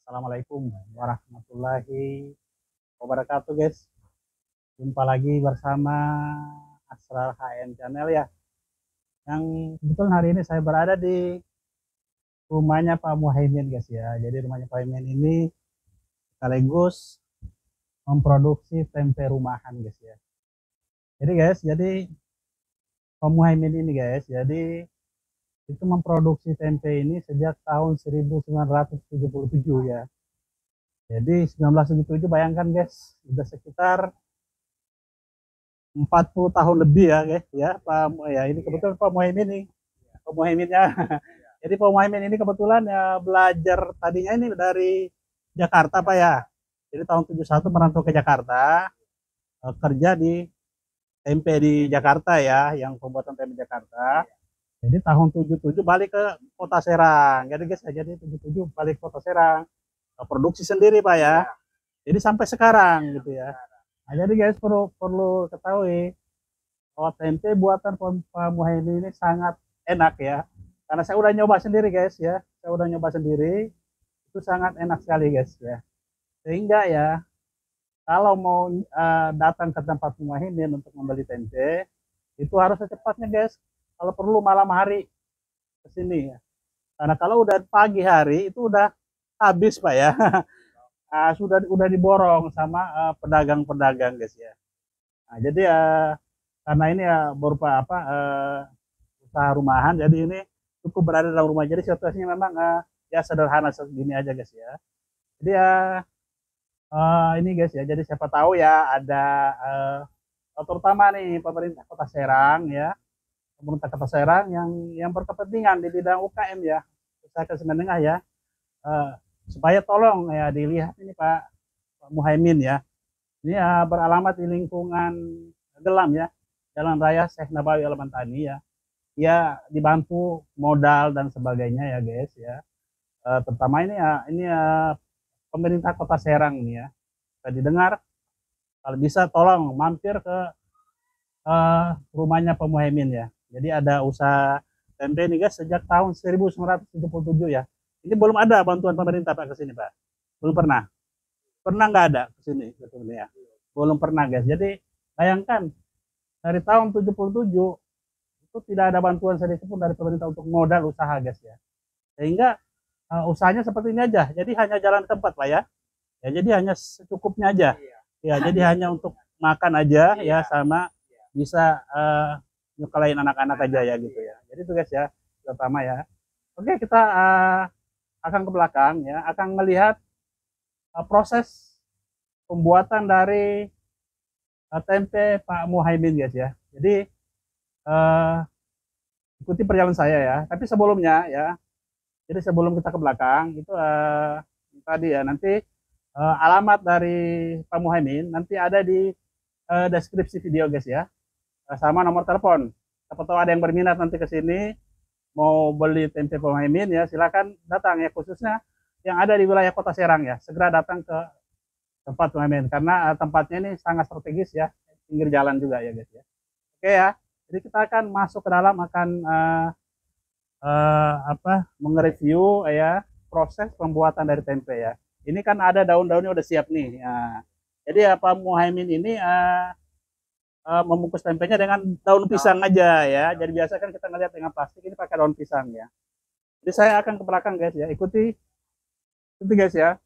Assalamualaikum warahmatullahi wabarakatuh, guys. Jumpa lagi bersama Asrar HN Channel ya. Yang kebetulan hari ini saya berada di rumahnya Pak Muhaimin, guys ya. Jadi rumahnya Pak Muhaimin ini sekaligus memproduksi tempe rumahan, guys ya. Jadi guys, jadi Pak Muhaimin ini guys, jadi itu memproduksi tempe ini sejak tahun 1977 ya. Jadi 1977 bayangkan guys, sudah sekitar 40 tahun lebih ya guys ya Pak ya ini kebetulan Pak Muhaimin nih Pak Muhaiminnya. Jadi Pak Muhaimin ini kebetulan ya belajar tadinya ini dari Jakarta Pak ya. Jadi tahun 71 merantau ke Jakarta, kerja di tempe di Jakarta ya, yang pembuatan tempe Jakarta. Jadi tahun 77 balik ke Kota Serang. Jadi guys, jadi 77 balik ke Kota Serang, produksi sendiri Pak ya. Jadi sampai sekarang gitu ya. Nah, jadi guys perlu perlu ketahui bahwa tempe buatan Pak Muhaimin ini sangat enak ya. Karena saya udah nyoba sendiri guys ya. Saya udah nyoba sendiri, itu sangat enak sekali guys ya. Sehingga ya kalau mau datang ke tempat Pak Muhaimin untuk membeli tempe, itu harus secepatnya guys. Kalau perlu malam hari ke sini ya. Karena kalau udah pagi hari itu udah habis Pak ya. Sudah diborong sama pedagang-pedagang guys ya. Nah, jadi karena ini ya berupa apa usaha rumahan, jadi ini cukup berada dalam rumah. Jadi situasinya memang ya sederhana segini aja guys ya. Jadi ya ini guys ya. Jadi siapa tahu ya ada terutama nih pemerintah Kota Serang ya, pemerintah Kota Serang yang berkepentingan di bidang UKM ya, usaha kecil menengah ya, eh, supaya tolong ya dilihat ini Pak Muhaimin ya. Ini beralamat di lingkungan Gelam ya, Jalan Raya Syekh Nabawi Al Mantani ya. Ya dibantu modal dan sebagainya ya guys ya. Terutama ini ya pemerintah Kota Serang ini ya. Kita didengar kalau bisa tolong mampir ke rumahnya Pak Muhaimin ya. Jadi ada usaha tempe nih guys sejak tahun 1977 ya. Ini belum ada bantuan pemerintah Pak ke sini Pak. Belum pernah. Pernah nggak ada ke sini sebetulnya ya. Belum pernah guys. Jadi bayangkan dari tahun 77 itu tidak ada bantuan sedikit pun dari pemerintah untuk modal usaha guys ya. Sehingga usahanya seperti ini aja. Jadi hanya jalan tempat Pak ya. Ya jadi hanya secukupnya aja. Ya jadi hanya untuk makan aja ya sama bisa nyekolahin anak-anak aja ya gitu ya. Jadi itu guys ya pertama ya. Oke kita akan ke belakang ya, akan melihat proses pembuatan dari tempe Pak Muhaimin guys ya. Jadi uh, ikuti perjalanan saya ya. Tapi sebelumnya ya, jadi sebelum kita ke belakang itu tadi ya nanti alamat dari Pak Muhaimin nanti ada di deskripsi video guys ya, sama nomor telepon. Siapa tahu ada yang berminat nanti ke sini mau beli tempe Pak Muhaimin ya, silakan datang ya, khususnya yang ada di wilayah Kota Serang ya, segera datang ke tempat Pak Muhaimin karena tempatnya ini sangat strategis ya, pinggir jalan juga ya guys ya. Oke ya, jadi kita akan masuk ke dalam, akan mengereview ya proses pembuatan dari tempe ya. Ini kan ada daun-daunnya udah siap nih. Ya. Jadi Pak Muhaimin ini membungkus tempenya dengan daun pisang aja ya. Jadi biasa kan kita ngeliat dengan plastik, ini pakai daun pisang ya. Jadi saya akan ke belakang guys ya, ikuti guys ya.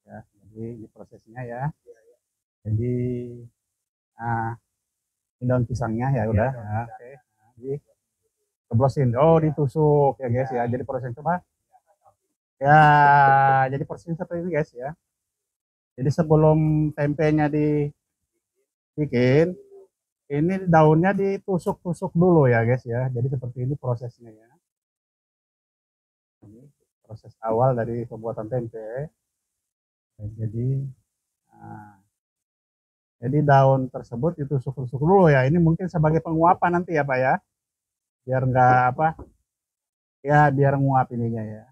Ya, jadi ini prosesnya ya. Jadi nah, ini daun pisangnya ya udah. Ya, oke. Nah, jadi keblosin. Oh ditusuk ya guys ya. Jadi proses coba. Ya, jadi prosesnya seperti ini guys ya. Jadi sebelum tempenya dibikin, ini daunnya ditusuk-tusuk dulu ya guys ya. Jadi seperti ini prosesnya ya. Ini proses awal dari pembuatan tempe. Jadi, nah, jadi daun tersebut ditusuk-tusuk dulu ya. Ini mungkin sebagai penguapan nanti ya Pak ya. Biar nggak apa, ya biar nguap ininya ya.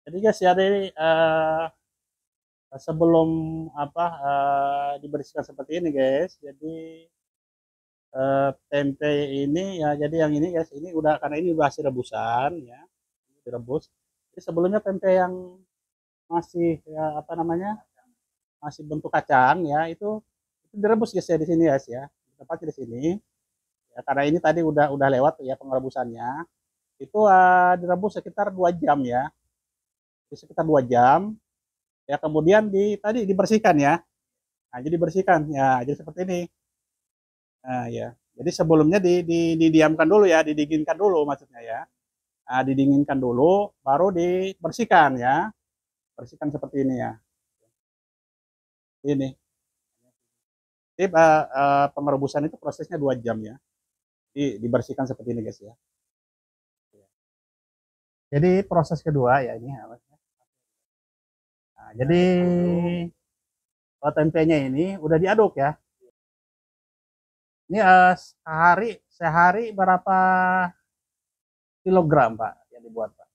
Jadi guys ya, Sebelum apa dibersihkan seperti ini guys. Jadi tempe ini ya, jadi yang ini guys, ini udah, karena ini udah hasil rebusan ya, direbus. Jadi sebelumnya tempe yang masih ya, apa namanya, masih bentuk kacang ya, itu direbus guys ya di sini guys ya, tepatnya di sini ya, karena ini tadi udah lewat ya pengerebusannya. Itu direbus sekitar 2 jam ya, sekitar 2 jam ya, kemudian tadi dibersihkan ya. Nah, jadi dibersihkan ya, jadi seperti ini. Nah, ya. Jadi sebelumnya didiamkan dulu ya, didinginkan dulu maksudnya ya. Nah, didinginkan dulu, baru dibersihkan ya. Bersihkan seperti ini ya. Ini. Jadi pengerebusan itu prosesnya 2 jam ya. Dibersihkan seperti ini guys ya. Jadi proses kedua ya ini. Nah, jadi tempenya ini udah diaduk ya. Ini sehari berapa kilogram Pak yang dibuat Pak?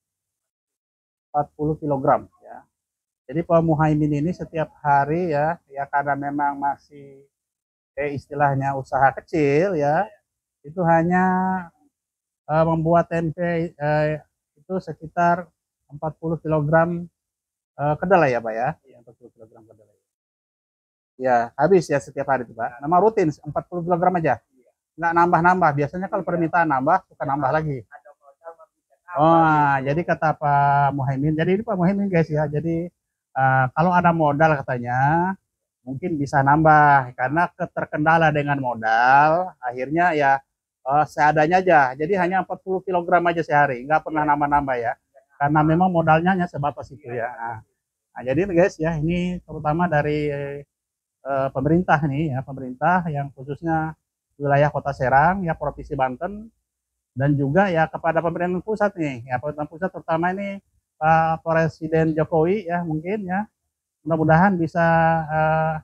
40 kilogram ya. Jadi Pak Muhaimin ini setiap hari ya, ya karena memang masih istilahnya usaha kecil ya, itu hanya membuat tempe itu sekitar 40 kilogram kedelai ya Pak ya. 40 kilogram kedelai. Ya, habis ya setiap hari itu Pak. Nama rutin 40 kilogram aja. Nggak nambah-nambah. Biasanya kalau permintaan nambah, suka nambah lagi. Oh, jadi kata Pak Muhaimin, jadi ini Pak Muhaimin guys ya, jadi kalau ada modal katanya, mungkin bisa nambah, karena terkendala dengan modal, akhirnya ya seadanya aja, jadi hanya 40 kilogram aja sehari, nggak pernah nambah-nambah ya, karena memang modalnya hanya sebatas itu ya. Nah, jadi guys ya, ini terutama dari pemerintah nih ya, pemerintah yang khususnya wilayah Kota Serang ya, Provinsi Banten, dan juga ya kepada pemerintah pusat nih ya, pemerintah pusat terutama ini Pak Presiden Jokowi ya, mungkin ya mudah-mudahan bisa uh,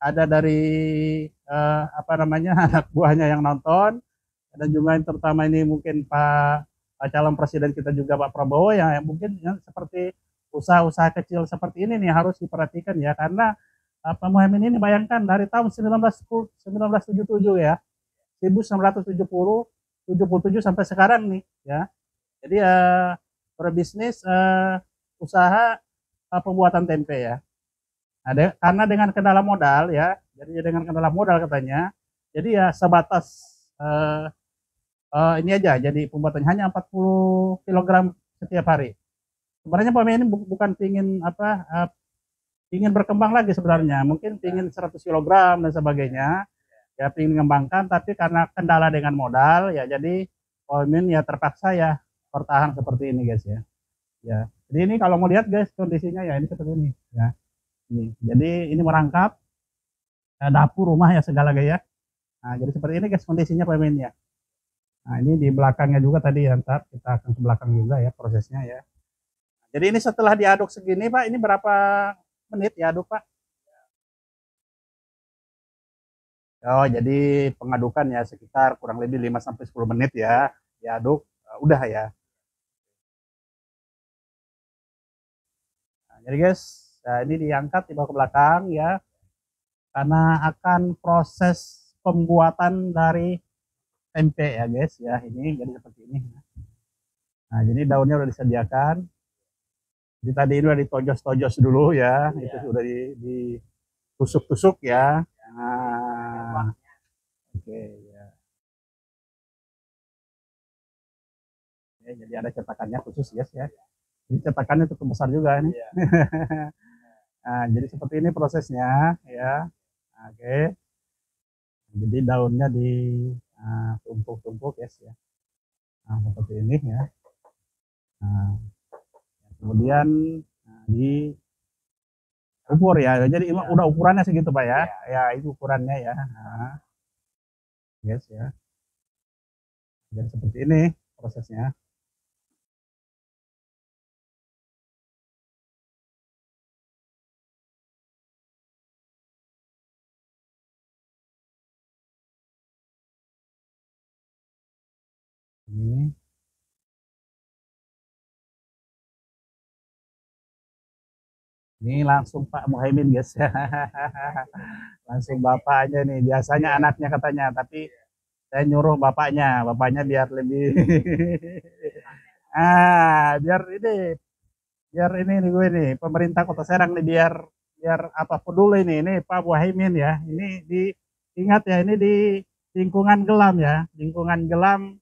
ada dari apa namanya anak buahnya yang nonton, dan juga yang terutama ini mungkin Pak calon presiden kita juga Pak Prabowo ya, yang mungkin ya, seperti usaha-usaha kecil seperti ini nih harus diperhatikan ya, karena Pak Muhammad ini bayangkan dari tahun 1977 ya, 1977 sampai sekarang nih ya. Jadi berbisnis usaha pembuatan tempe ya. Ada karena dengan kendala modal ya. Jadi dengan kendala modal katanya. Jadi ya sebatas ini aja. Jadi pembuatannya hanya 40 kilogram setiap hari. Sebenarnya Pak ini bukan pingin apa ingin berkembang lagi sebenarnya. Mungkin pingin 100 kilogram dan sebagainya. Ya pingin mengembangkan, tapi karena kendala dengan modal ya, jadi Omin ya terpaksa ya bertahan seperti ini guys ya. Ya, jadi ini kalau mau lihat guys kondisinya ya ini seperti ini ya. Ini, jadi ini merangkap dapur rumah ya segala gaya. Nah, jadi seperti ini guys kondisinya Omin ya. Nah, ini di belakangnya juga tadi ya, ntar kita akan ke belakang juga ya prosesnya ya. Jadi ini setelah diaduk segini Pak, ini berapa menit diaduk Pak? Oh, jadi pengadukan ya sekitar kurang lebih 5 sampai 10 menit ya. Diaduk udah ya. Nah, jadi guys, nah ini diangkat dibawa ke belakang ya, karena akan proses pembuatan dari tempe ya guys ya, ini jadi seperti ini. Nah, jadi daunnya udah disediakan. Jadi tadi ini udah ditojos-tojos dulu ya, itu sudah ditusuk-tusuk ya. Nah, oke ya. Oke, jadi ada cetakannya khusus guys ya. Ini cetakannya cukup besar juga nih. Nah, jadi seperti ini prosesnya ya. Oke. Jadi daunnya ditumpuk-tumpuk ya. Nah, seperti ini ya. Nah, kemudian di ukur ya. Jadi udah ukurannya segitu Pak ya. Ya, itu ukurannya ya. Nah, yes ya. Jadi seperti ini prosesnya. Ini. Ini langsung Pak Muhaimin guys. Langsung bapaknya nih. Biasanya anaknya katanya, tapi saya nyuruh bapaknya biar lebih biar ini nih gue nih pemerintah Kota Serang nih biar biar apa peduli ini Pak Muhaimin ya. Ini di ingat ya ini di lingkungan Gelam ya, lingkungan Gelam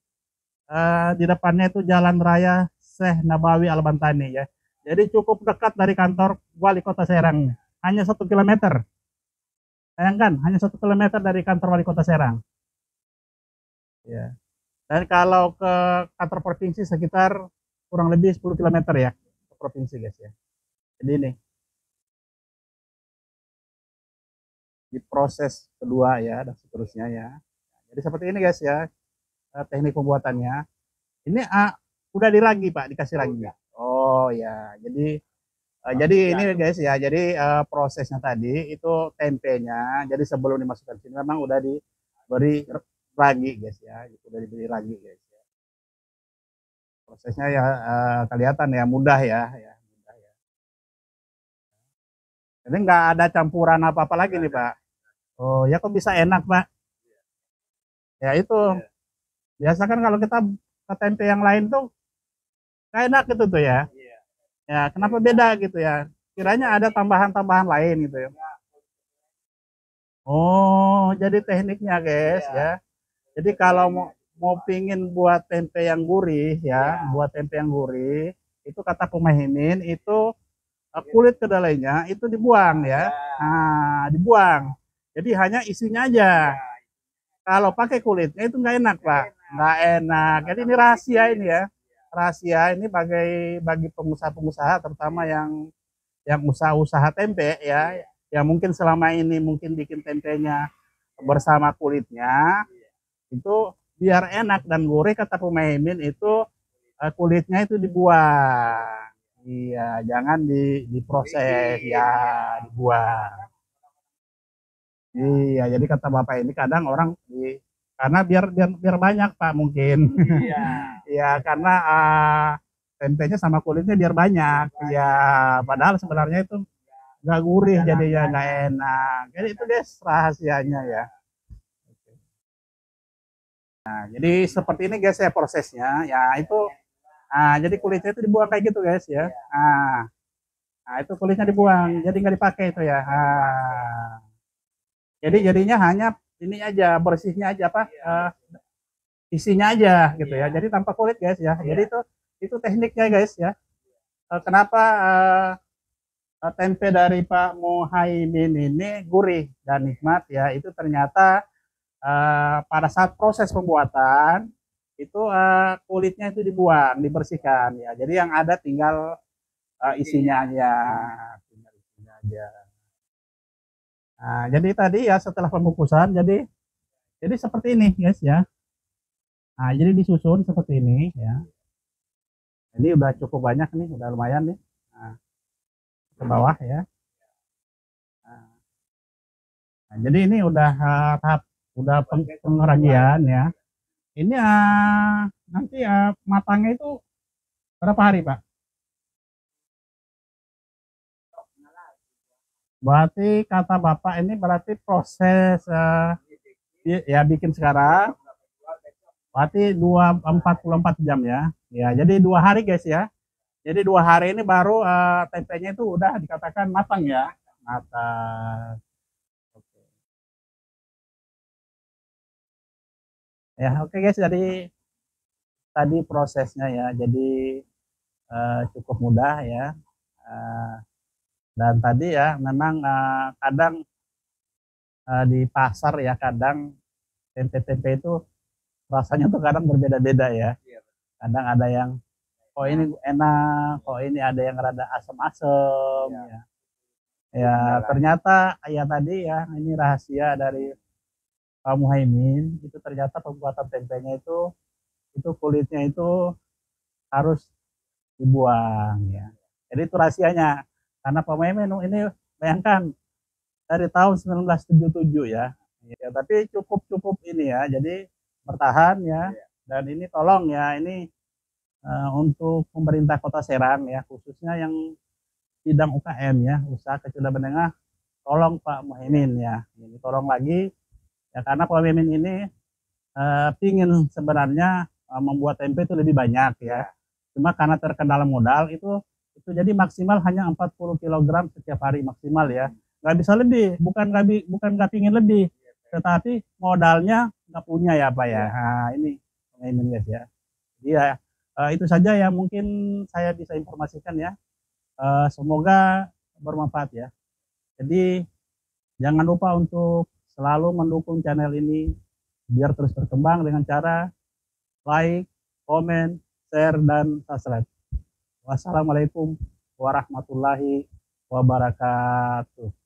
di depannya itu Jalan Raya Syekh Nabawi Al-Bantani ya. Jadi cukup dekat dari kantor Wali Kota Serang. Hanya 1 kilometer. Bayangkan, hanya 1 kilometer dari kantor Wali Kota Serang. Ya. Dan kalau ke kantor provinsi sekitar kurang lebih 10 kilometer ya ke provinsi guys ya. Jadi ini di proses kedua ya dan seterusnya ya. Jadi seperti ini guys ya teknik pembuatannya. Ini udah diragi Pak, dikasih ragi. Oh ya, jadi ini guys ya, jadi prosesnya tadi itu tempenya. Jadi sebelum dimasukkan sini memang udah diberi ragi guys ya, itu udah diberi ragi guys. Prosesnya ya kelihatan ya mudah ya, mudah ya. Jadi nggak ada campuran apa-apa lagi nih Pak. Oh ya kok bisa enak Pak? Ya itu biasa kan kalau kita ke tempe yang lain tuh nggak enak gitu tuh ya. Ya kenapa beda gitu ya? Kiranya ada tambahan-tambahan lain gitu ya. Oh jadi tekniknya guys ya. Jadi kalau mau mau pingin buat tempe yang gurih ya, buat tempe yang gurih itu kata pemahimin itu kulit kedelainya itu dibuang ya. Nah, dibuang. Jadi hanya isinya aja. Kalau pakai kulitnya itu nggak enak, Pak. Nggak enak. Jadi ini rahasia ini ya. Rahasia ini bagi pengusaha-pengusaha terutama yang usaha-usaha tempe ya. Yang mungkin selama ini mungkin bikin tempenya bersama kulitnya itu biar enak dan gurih kata pemahimin itu kulitnya itu dibuang. Iya, jangan diproses ya, dibuang. Iya, jadi kata Bapak ini kadang orang karena biar biar biar banyak Pak mungkin. Iya. Iya, karena tempenya sama kulitnya biar banyak. Iya, padahal sebenarnya itu nggak gurih jadinya nggak enak. Jadi itu guys rahasianya ya. Nah, jadi seperti ini guys ya prosesnya. Ya itu, jadi kulitnya itu dibuang kayak gitu guys ya. Nah, itu kulitnya dibuang, jadi nggak dipakai itu ya. Jadi jadinya hanya ini aja bersihnya aja apa isinya aja gitu ya. Jadi tanpa kulit guys ya. Jadi itu tekniknya guys ya. Kenapa tempe dari Pak Muhaimin ini gurih dan nikmat ya? Itu ternyata pada saat proses pembuatan itu kulitnya itu dibuang, dibersihkan ya. Jadi yang ada tinggal isinya aja, tinggal isinya aja. Nah, jadi tadi ya setelah pembungkusan, jadi seperti ini guys ya. Nah, jadi disusun seperti ini ya. Ini udah cukup banyak nih, udah lumayan nih. Nah, ke bawah ya. Nah, jadi ini udah tahap udah pengragian ya. Ini nanti matangnya itu berapa hari Pak? Berarti kata Bapak ini berarti proses ya bikin sekarang berarti 24 jam ya. Ya, jadi 2 hari guys ya. Jadi 2 hari ini baru tempenya itu udah dikatakan matang ya. Matang. Oke. Ya, oke guys. Jadi tadi prosesnya ya. Jadi cukup mudah ya. Eh, dan tadi ya memang kadang di pasar ya kadang tempe-tempe itu rasanya tuh kadang berbeda-beda ya. Kadang ada yang kok ini enak, kok ini ada yang rada asam-asam ya. Ya ternyata ya tadi ya ini rahasia dari Pak Muhaimin itu ternyata pembuatan tempenya itu kulitnya itu harus dibuang ya. Jadi itu rahasianya. Karena Pak Muhaimin ini bayangkan dari tahun 1977 ya. Ya tapi cukup ini ya. Jadi bertahan ya. Dan ini tolong ya ini untuk pemerintah Kota Serang ya khususnya yang bidang UKM ya, usaha kecil dan menengah. Tolong Pak Muhaimin ya, ini tolong lagi ya, karena Pak Muhaimin ini pingin sebenarnya membuat tempe itu lebih banyak ya. Cuma karena terkendala modal itu jadi maksimal hanya 40 kilogram setiap hari maksimal ya. Nggak bisa lebih, bukan nggak pingin lebih, tetapi modalnya nggak punya ya Pak ya. Nah, ini Muhaimin guys ya. Iya, itu saja yang mungkin saya bisa informasikan ya. Semoga bermanfaat ya. Jadi jangan lupa untuk selalu mendukung channel ini biar terus berkembang dengan cara like, komen, share, dan subscribe. Wassalamualaikum warahmatullahi wabarakatuh.